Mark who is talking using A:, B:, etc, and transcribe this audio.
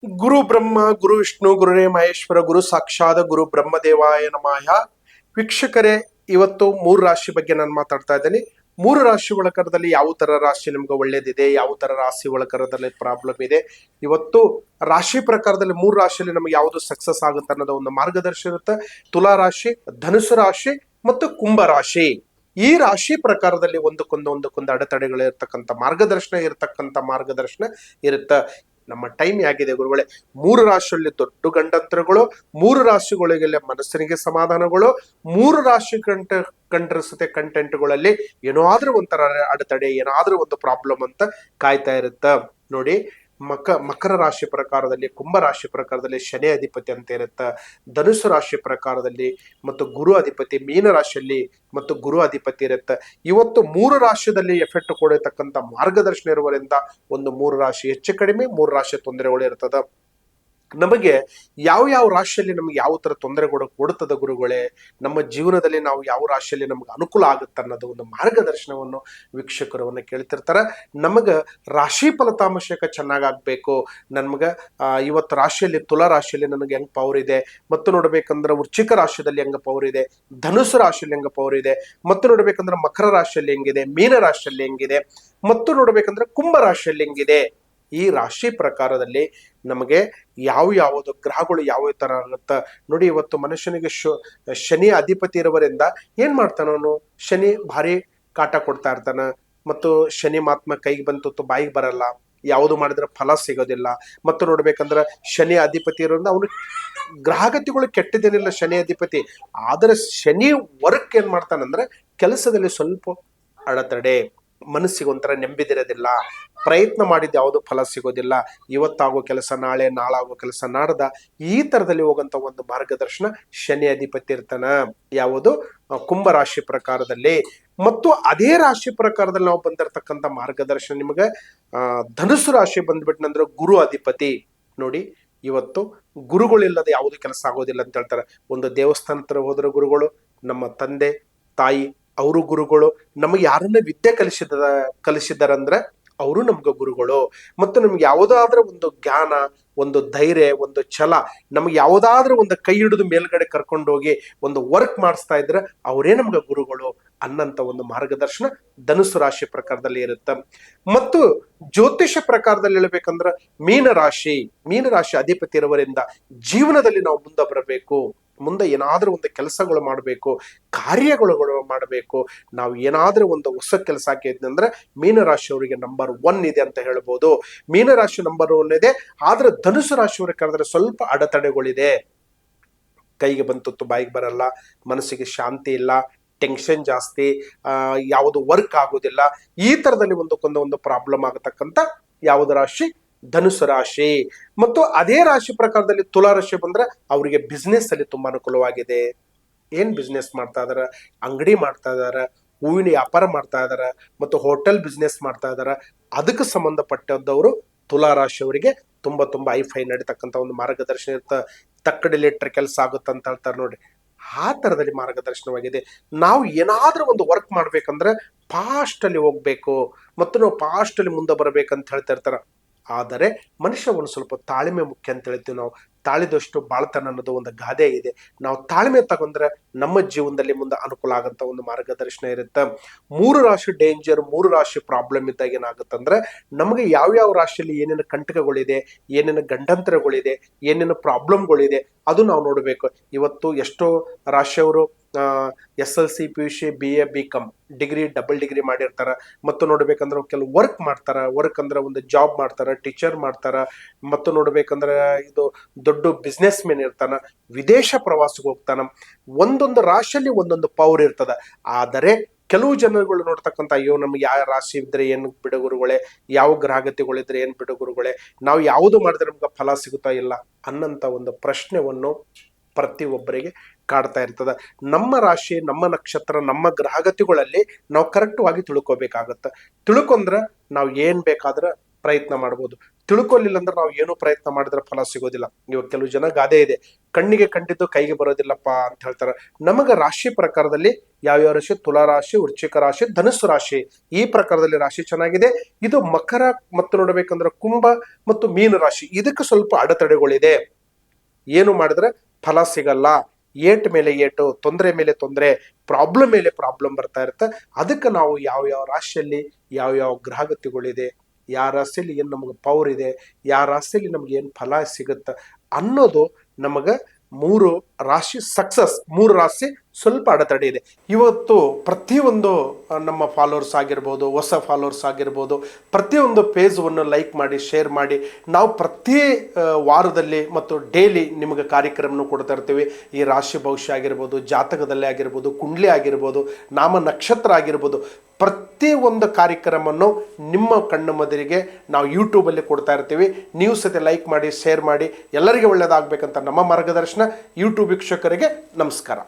A: ಗುರು ಬ್ರಹ್ಮ ಗುರು ವಿಷ್ಣು ಗುರುರೇ ಮಹೇಶ್ವರ ಗುರು ಸಾಕ್ಷಾತ್ ಗುರು ಬ್ರಹ್ಮದೇವಾಯ ನಮಃ. ವೀಕ್ಷಕರೇ, ಇವತ್ತು ಮೂರು ರಾಶಿ ಬಗ್ಗೆ ನಾನು ಮಾತಾಡ್ತಾ ಇದ್ದೀನಿ. ಮೂರು ರಾಶಿ ಒಳಕರದಲ್ಲಿ ಯಾವ ತರ ರಾಶಿ ನಿಮ್ಗೆ ಒಳ್ಳೇದಿದೆ, ಯಾವ ತರ ರಾಶಿ ಒಳಕರದಲ್ಲಿ ಪ್ರಾಬ್ಲಮ್ ಇದೆ, ಇವತ್ತು ರಾಶಿ ಪ್ರಕಾರದಲ್ಲಿ ಮೂರು ರಾಶಿಯಲ್ಲಿ ನಮ್ಗೆ ಯಾವುದು ಸಕ್ಸಸ್ ಆಗುತ್ತೆ ಅನ್ನೋದು ಒಂದು ಮಾರ್ಗದರ್ಶನ ಇರುತ್ತೆ. ತುಲಾ ರಾಶಿ, ಧನುಸು ರಾಶಿ ಮತ್ತು ಕುಂಭ ರಾಶಿ. ಈ ರಾಶಿ ಪ್ರಕಾರದಲ್ಲಿ ಒಂದಕ್ಕೊಂದು ಅಡೆತಡೆಗಳು ಇರ್ತಕ್ಕಂಥ ಮಾರ್ಗದರ್ಶನ ಇರುತ್ತೆ. ನಮ್ಮ ಟೈಮ್ ಆಗಿದೆ ಗುರುಗಳೇ. ಮೂರು ರಾಶಿಯಲ್ಲಿ ದೊಡ್ಡ ಗಂಡಂತರಗಳು, ಮೂರು ರಾಶಿಗಳಿಗೆ ಮನಸ್ಸಿನಿಗೆ ಸಮಾಧಾನಗಳು, ಮೂರು ರಾಶಿ ಕಂಠರಿಸುತ್ತೆ ಕಂಟೆಂಟ್ಗಳಲ್ಲಿ ಏನಾದ್ರೂ ಒಂಥರ ಅಡೆತಡೆ, ಏನಾದ್ರೂ ಒಂದು ಪ್ರಾಬ್ಲಮ್ ಅಂತ ಕಾಯ್ತಾ ಇರುತ್ತ ನೋಡಿ. ಮಕರ ರಾಶಿ ಪ್ರಕಾರದಲ್ಲಿ, ಕುಂಭ ರಾಶಿ ಪ್ರಕಾರದಲ್ಲಿ ಶನಿ ಅಧಿಪತಿ ಅಂತ ಇರುತ್ತೆ. ಧನುಸು ರಾಶಿ ಪ್ರಕಾರದಲ್ಲಿ ಮತ್ತು ಗುರು ಅಧಿಪತಿ, ಮೀನ ರಾಶಿಯಲ್ಲಿ ಮತ್ತು ಗುರು ಅಧಿಪತಿ ಇರುತ್ತೆ. ಇವತ್ತು ಮೂರು ರಾಶಿಯಲ್ಲಿ ಎಫೆಕ್ಟ್ ಕೊಡತಕ್ಕಂಥ ಮಾರ್ಗದರ್ಶನ ಇರುವುದರಿಂದ ಒಂದು ಮೂರು ರಾಶಿ ಹೆಚ್ಚು ಕಡಿಮೆ, ಮೂರು ರಾಶಿ ತೊಂದರೆಗಳು ಇರ್ತದ. ನಮಗೆ ಯಾವ ರಾಶಿಯಲ್ಲಿ ನಮ್ಗೆ ಯಾವ ತರ ತೊಂದರೆಗಳು ಕೊಡುತ್ತದೆ ಗುರುಗಳೇ, ನಮ್ಮ ಜೀವನದಲ್ಲಿ ನಾವು ಯಾವ ರಾಶಿಯಲ್ಲಿ ನಮ್ಗೆ ಅನುಕೂಲ ಆಗುತ್ತೆ ಅನ್ನೋದು ಒಂದು ಮಾರ್ಗದರ್ಶನವನ್ನು ವೀಕ್ಷಕರವನ್ನ ಕೇಳ್ತಿರ್ತಾರೆ. ನಮಗ ರಾಶಿ ಫಲಿತಾಂಶಕ ಚೆನ್ನಾಗಾಗಬೇಕು. ನಮ್ಗೆ ಇವತ್ತು ರಾಶಿಯಲ್ಲಿ ತುಲಾ ರಾಶಿಯಲ್ಲಿ ನನಗೆ ಹೆಂಗ್ ಪವರ್ ಇದೆ, ಮತ್ತು ನೋಡ್ಬೇಕಂದ್ರೆ ವೃಶ್ಚಿಕ ರಾಶಿಯಲ್ಲಿ ಹೆಂಗ ಪವರ್ ಇದೆ, ಧನುಸು ರಾಶಿಯಲ್ಲಿ ಹೆಂಗ ಪವರ್ ಇದೆ, ಮತ್ತು ನೋಡ್ಬೇಕಂದ್ರೆ ಮಕರ ರಾಶಿಯಲ್ಲಿ ಹೆಂಗಿದೆ, ಮೀನ ರಾಶಿಯಲ್ಲಿ ಹೆಂಗಿದೆ, ಮತ್ತು ನೋಡ್ಬೇಕಂದ್ರೆ ಕುಂಭ ರಾಶಿಯಲ್ಲಿ ಹೆಂಗಿದೆ. ಈ ರಾಶಿ ಪ್ರಕಾರದಲ್ಲಿ ನಮಗೆ ಯಾವುದು ಗ್ರಹಗಳು ಯಾವ ತರ ಆಗುತ್ತ ನೋಡಿ. ಇವತ್ತು ಮನುಷ್ಯನಿಗೆ ಶನಿ ಅಧಿಪತಿ ಇರುವರಿಂದ ಏನ್ ಮಾಡ್ತಾನ ಅವನು, ಶನಿ ಭಾರಿ ಕಾಟ ಕೊಡ್ತಾ ಇರ್ತಾನ. ಮತ್ತು ಶನಿ ಮಾತ್ಮ ಕೈಗೆ ಬಂತು ಬಾಯಿಗೆ ಬರಲ್ಲ, ಯಾವುದು ಮಾಡಿದ್ರೆ ಫಲ ಸಿಗೋದಿಲ್ಲ. ಮತ್ತು ನೋಡ್ಬೇಕಂದ್ರ ಶನಿ ಅಧಿಪತಿ ಇರೋದ್ರಿಂದ ಅವನು ಗ್ರಹಗತಿಗಳು ಕೆಟ್ಟದೇನಿಲ್ಲ ಶನಿ ಅಧಿಪತಿ, ಆದ್ರೆ ಶನಿ ವರ್ಕ್ ಏನ್ ಮಾಡ್ತಾನಂದ್ರೆ ಕೆಲಸದಲ್ಲಿ ಸ್ವಲ್ಪ ಅಡೆತಡೆ, ಮನಸ್ಸಿಗೆ ಒಂಥರ ನೆಮ್ಮದಿರೋದಿಲ್ಲ, ಪ್ರಯತ್ನ ಮಾಡಿದ ಯಾವುದು ಫಲ ಸಿಗೋದಿಲ್ಲ, ಇವತ್ತಾಗೋ ಕೆಲಸ ನಾಳೆ, ನಾಳಾಗೋ ಕೆಲಸ ನಾಡ್ದ, ಈ ತರದಲ್ಲಿ ಹೋಗಂತ ಒಂದು ಮಾರ್ಗದರ್ಶನ ಶನಿ ಅಧಿಪತಿ ಇರ್ತಾನ ಯಾವುದು ಕುಂಭ ರಾಶಿ ಪ್ರಕಾರದಲ್ಲಿ. ಮತ್ತು ಅದೇ ರಾಶಿ ಪ್ರಕಾರದಲ್ಲಿ ನಾವು ಬಂದಿರತಕ್ಕಂಥ ಮಾರ್ಗದರ್ಶನ ನಿಮಗೆ ಧನುಸು ರಾಶಿ ಬಂದ್ಬಿಟ್ನಂದ್ರೆ ಗುರು ಅಧಿಪತಿ ನೋಡಿ. ಇವತ್ತು ಗುರುಗಳಿಲ್ಲದೆ ಯಾವುದು ಕೆಲಸ ಆಗೋದಿಲ್ಲ ಅಂತ ಹೇಳ್ತಾರೆ. ಒಂದು ದೇವಸ್ಥಾನ ಹತ್ರ ಹೋದ್ರೆ ಗುರುಗಳು, ನಮ್ಮ ತಂದೆ ತಾಯಿ ಅವರು ಗುರುಗಳು, ನಮಗೆ ಯಾರನ್ನ ವಿದ್ಯೆ ಕಲಿಸಿದಾರಂದ್ರೆ ಅವರು ನಮ್ಗೆ ಗುರುಗಳು. ಮತ್ತು ನಮ್ಗೆ ಯಾವುದಾದ್ರೂ ಒಂದು ಜ್ಞಾನ, ಒಂದು ಧೈರ್ಯ, ಒಂದು ಛಲ, ನಮ್ಗೆ ಯಾವುದಾದ್ರೂ ಒಂದು ಕೈ ಹಿಡಿದು ಮೇಲ್ಗಡೆ ಕರ್ಕೊಂಡೋಗಿ ಒಂದು ವರ್ಕ್ ಮಾಡಿಸ್ತಾ ಇದ್ರೆ ಅವರೇ ನಮ್ಗೆ ಗುರುಗಳು ಅನ್ನಂತ ಒಂದು ಮಾರ್ಗದರ್ಶನ ಧನುಸು ರಾಶಿ ಪ್ರಕಾರದಲ್ಲಿ ಇರುತ್ತೆ. ಮತ್ತು ಜ್ಯೋತಿಷ ಪ್ರಕಾರದಲ್ಲಿ ಹೇಳ್ಬೇಕಂದ್ರೆ ಮೀನ ರಾಶಿ ಅಧಿಪತಿ ಇರುವರಿಂದ ಜೀವನದಲ್ಲಿ ನಾವು ಮುಂದೆ ಬರಬೇಕು, ಮುಂದೆ ಏನಾದ್ರೂ ಒಂದು ಕೆಲಸಗಳು ಮಾಡಬೇಕು, ಕಾರ್ಯಗಳು ಮಾಡಬೇಕು. ನಾವು ಏನಾದ್ರೂ ಒಂದು ಹೊಸ ಕೆಲಸ ಹಾಕಿದ್ನಂದ್ರೆ ಮೀನರಾಶಿಯವರಿಗೆ ನಂಬರ್ 1 ಇದೆ ಅಂತ ಹೇಳ್ಬೋದು. ಮೀನರಾಶಿ ನಂಬರ್ 1 ಇದೆ. ಆದ್ರೆ ಧನುಸು ರಾಶಿಯವರಿಗೆ ಕರೆದ್ರೆ ಸ್ವಲ್ಪ ಅಡೆತಡೆಗಳಿದೆ. ಕೈಗೆ ಬಂತು ಬಾಯಿಗೆ ಬರಲ್ಲ, ಮನಸ್ಸಿಗೆ ಶಾಂತಿ ಇಲ್ಲ, ಟೆನ್ಷನ್ ಜಾಸ್ತಿ, ಯಾವುದು ವರ್ಕ್ ಆಗೋದಿಲ್ಲ, ಈ ತರದಲ್ಲಿ ಒಂದು ಪ್ರಾಬ್ಲಮ್ ಆಗತಕ್ಕಂತ ಯಾವುದು ರಾಶಿ, ಧನುಸು ರಾಶಿ. ಮತ್ತು ಅದೇ ರಾಶಿ ಪ್ರಕಾರದಲ್ಲಿ ತುಲಾ ರಾಶಿ ಬಂದ್ರೆ ಅವರಿಗೆ ಬಿಸ್ನೆಸ್ ಅಲ್ಲಿ ತುಂಬಾ ಅನುಕೂಲವಾಗಿದೆ. ಏನ್ ಬಿಸ್ನೆಸ್ ಮಾಡ್ತಾ ಇದಾರ, ಅಂಗಡಿ ಮಾಡ್ತಾ ಇದಾರ, ಹೂವಿನ ವ್ಯಾಪಾರ ಮಾಡ್ತಾ ಇದಾರ, ಮತ್ತು ಹೋಟೆಲ್ ಬಿಸ್ನೆಸ್ ಮಾಡ್ತಾ ಇದಾರ, ಅದಕ್ಕೆ ಸಂಬಂಧಪಟ್ಟದವರು ತುಲಾ ರಾಶಿಯವರಿಗೆ ತುಂಬಾ ಐಫೈ ನಡೀತಕ್ಕಂಥ ಒಂದು ಮಾರ್ಗದರ್ಶನ ಇರುತ್ತೆ. ತಕ್ಕಡಿ ಲಿಟ್ರ್ ಕೆಲಸ ಆಗುತ್ತೆ ಅಂತ ಹೇಳ್ತಾರೆ ನೋಡಿ, ಆ ತರದಲ್ಲಿ ಮಾರ್ಗದರ್ಶನವಾಗಿದೆ. ನಾವು ಏನಾದ್ರೂ ಒಂದು ವರ್ಕ್ ಮಾಡ್ಬೇಕಂದ್ರೆ ಫಾಸ್ಟ್ ಅಲ್ಲಿ ಹೋಗ್ಬೇಕು, ಮತ್ತು ನಾವು ಫಾಸ್ಟ್ ಅಲ್ಲಿ ಮುಂದೆ ಬರ್ಬೇಕಂತ ಹೇಳ್ತಾ ಇರ್ತಾರ. ಆದರೆ ಮನುಷ್ಯ ಒಂದು ಸ್ವಲ್ಪ ತಾಳ್ಮೆ ಮುಖ್ಯ ಅಂತ ಹೇಳ್ತೀವಿ ನಾವು. ತಾಳಿದಷ್ಟು ಬಾಳ್ತನ ಅನ್ನೋದು ಒಂದು ಗಾದೆ ಇದೆ. ನಾವು ತಾಳ್ಮೆ ತಗೊಂಡ್ರೆ ನಮ್ಮ ಜೀವನದಲ್ಲಿ ಮುಂದೆ ಅನುಕೂಲ ಆಗಂತ ಒಂದು ಮಾರ್ಗದರ್ಶನ ಇರುತ್ತೆ. ಮೂರು ರಾಶಿ ಡೇಂಜರ್, ಮೂರು ರಾಶಿ ಪ್ರಾಬ್ಲಮ್ ಇದ್ದಾಗ ಏನಾಗುತ್ತಂದ್ರೆ ನಮಗೆ ಯಾವ ರಾಶಿಯಲ್ಲಿ ಏನೇನು ಕಂಟಕಗಳಿದೆ, ಏನೇನು ಗಂಡಂತರಗಳಿದೆ, ಏನೇನು ಪ್ರಾಬ್ಲಮ್ಗಳಿದೆ ಅದು ನಾವು ನೋಡಬೇಕು. ಇವತ್ತು ಎಷ್ಟೋ ರಾಶಿಯವರು SLC PUC BA BCom degree, double degree ಮಾಡಿರ್ತಾರ. ಮತ್ತು ನೋಡ್ಬೇಕಂದ್ರೆ ಕೆಲವು ವರ್ಕ್ ಮಾಡ್ತಾರ. ವರ್ಕ್ ಅಂದ್ರೆ ಒಂದು ಜಾಬ್ ಮಾಡ್ತಾರ, ಟೀಚರ್ ಮಾಡ್ತಾರ. ಮತ್ತು ನೋಡ್ಬೇಕಂದ್ರೆ ಇದು ದೊಡ್ಡ ಬಿಸ್ನೆಸ್ ಮೆನ್ ಇರ್ತಾನ, ವಿದೇಶ ಪ್ರವಾಸಕ್ಕೆ ಹೋಗ್ತಾನ. ಒಂದೊಂದು ರಾಶಿಯಲ್ಲಿ ಒಂದೊಂದು ಪವರ್ ಇರ್ತದ. ಆದರೆ ಕೆಲವು ಜನಗಳು ನೋಡ್ತಕ್ಕಂಥ, ಅಯ್ಯೋ ನಮ್ಗೆ ಯಾವ ರಾಶಿ ಇದ್ರೆ ಏನ್ ಬಿಡುಗುರುಗಳೇ, ಯಾವ ಗ್ರಹಗತಿಗಳಿದ್ರೆ ಏನ್ ಬಿಡುಗುರುಗಳೇ, ನಾವು ಯಾವುದು ಮಾಡಿದ್ರೆ ನಮ್ಗೆ ಫಲ ಸಿಗುತ್ತಾ ಇಲ್ಲ ಅನ್ನಂತ ಒಂದು ಪ್ರಶ್ನೆಯನ್ನು ಪ್ರತಿಯೊಬ್ಬರಿಗೆ ಕಾಡ್ತಾ ಇರ್ತದ. ನಮ್ಮ ರಾಶಿ, ನಮ್ಮ ನಕ್ಷತ್ರ, ನಮ್ಮ ಗ್ರಹಗತಿಗಳಲ್ಲಿ ನಾವು ಕರೆಕ್ಟ್ ಆಗಿ ತಿಳ್ಕೊಬೇಕಾಗತ್ತ. ತಿಳ್ಕೊಂಡ್ರೆ ನಾವು ಏನ್ ಬೇಕಾದ್ರೆ ಪ್ರಯತ್ನ ಮಾಡ್ಬೋದು. ತಿಳ್ಕೊಲಿಲ್ಲ ಅಂದ್ರೆ ನಾವು ಏನು ಪ್ರಯತ್ನ ಮಾಡಿದ್ರೆ ಫಲ ಸಿಗೋದಿಲ್ಲ. ಇವಾಗ ಕೆಲವು ಜನ ಗಾದೆ ಇದೆ, ಕಣ್ಣಿಗೆ ಕಂಡಿದ್ದು ಕೈಗೆ ಬರೋದಿಲ್ಲಪ್ಪ ಅಂತ ಹೇಳ್ತಾರೆ. ನಮಗ ರಾಶಿ ಪ್ರಕಾರದಲ್ಲಿ ಯಾವ್ಯಾವ ರಾಶಿ? ತುಲಾ ರಾಶಿ, ವೃಶ್ಚಿಕ ರಾಶಿ, ಧನುಸ್ಸು ರಾಶಿ, ಈ ಪ್ರಕಾರದಲ್ಲಿ ರಾಶಿ ಚೆನ್ನಾಗಿದೆ. ಇದು ಮಕರ ಮತ್ತು ನೋಡಬೇಕಂದ್ರೆ ಕುಂಭ ಮತ್ತು ಮೀನ ರಾಶಿ, ಇದಕ್ಕೆ ಸ್ವಲ್ಪ ಅಡೆತಡೆಗಳಿದೆ. ಏನು ಮಾಡಿದ್ರೆ ಫಲ ಸಿಗಲ್ಲ, ಏಟ್ ಮೇಲೆ ಏಟು, ತೊಂದರೆ ಮೇಲೆ ತೊಂದರೆ, ಪ್ರಾಬ್ಲಮ್ ಮೇಲೆ ಪ್ರಾಬ್ಲಮ್ ಬರ್ತಾ ಇರುತ್ತೆ. ಅದಕ್ಕೆ ನಾವು ಯಾವ ರಾಶಿಯಲ್ಲಿ ಯಾವ ಗ್ರಹಗತಿಗಳಿದೆ, ಯಾವ ರಾಶಿಯಲ್ಲಿ ಏನು ನಮಗೆ ಪವರ್ ಇದೆ, ಯಾವ ರಾಶಿಯಲ್ಲಿ ನಮ್ಗೆ ಏನು ಫಲ ಸಿಗುತ್ತೆ ಅನ್ನೋದು ನಮಗೆ ಮೂರು ರಾಶಿ ಸಕ್ಸಸ್, ಮೂರು ರಾಶಿ ಸ್ವಲ್ಪ ಅಡೆತಡೆ ಇದೆ. ಇವತ್ತು ಪ್ರತಿಯೊಂದು ನಮ್ಮ ಫಾಲೋವರ್ಸ್ ಆಗಿರ್ಬೋದು, ಹೊಸ ಫಾಲೋವರ್ಸ್ ಆಗಿರ್ಬೋದು, ಪ್ರತಿಯೊಂದು ಪೇಜನ್ನು ಲೈಕ್ ಮಾಡಿ, ಶೇರ್ ಮಾಡಿ. ನಾವು ಪ್ರತಿ ವಾರದಲ್ಲಿ ಮತ್ತು ಡೈಲಿ ನಿಮಗೆ ಕಾರ್ಯಕ್ರಮನ ಕೊಡ್ತಾ ಇರ್ತೀವಿ. ಈ ರಾಶಿ ಭವಿಷ್ಯ ಆಗಿರ್ಬೋದು, ಜಾತಕದಲ್ಲಿ ಆಗಿರ್ಬೋದು, ಕುಂಡ್ಲಿ ಆಗಿರ್ಬೋದು, ನಾಮ ನಕ್ಷತ್ರ ಆಗಿರ್ಬೋದು, ಪ್ರತಿ ಒಂದು ಕಾರ್ಯಕ್ರಮವನ್ನು ನಿಮ್ಮ ಕಣ್ಣು ಮೊದಲಿಗೆ ನಾವು ಯೂಟ್ಯೂಬಲ್ಲಿ ಕೊಡ್ತಾ ಇರ್ತೀವಿ. ನೀವು ಸತಿ ಲೈಕ್ ಮಾಡಿ, ಶೇರ್ ಮಾಡಿ. ಎಲ್ಲರಿಗೆ ಒಳ್ಳೆಯದಾಗಬೇಕಂತ ನಮ್ಮ ಮಾರ್ಗದರ್ಶನ. ಯೂಟ್ಯೂಬ್ ವೀಕ್ಷಕರಿಗೆ ನಮಸ್ಕಾರ.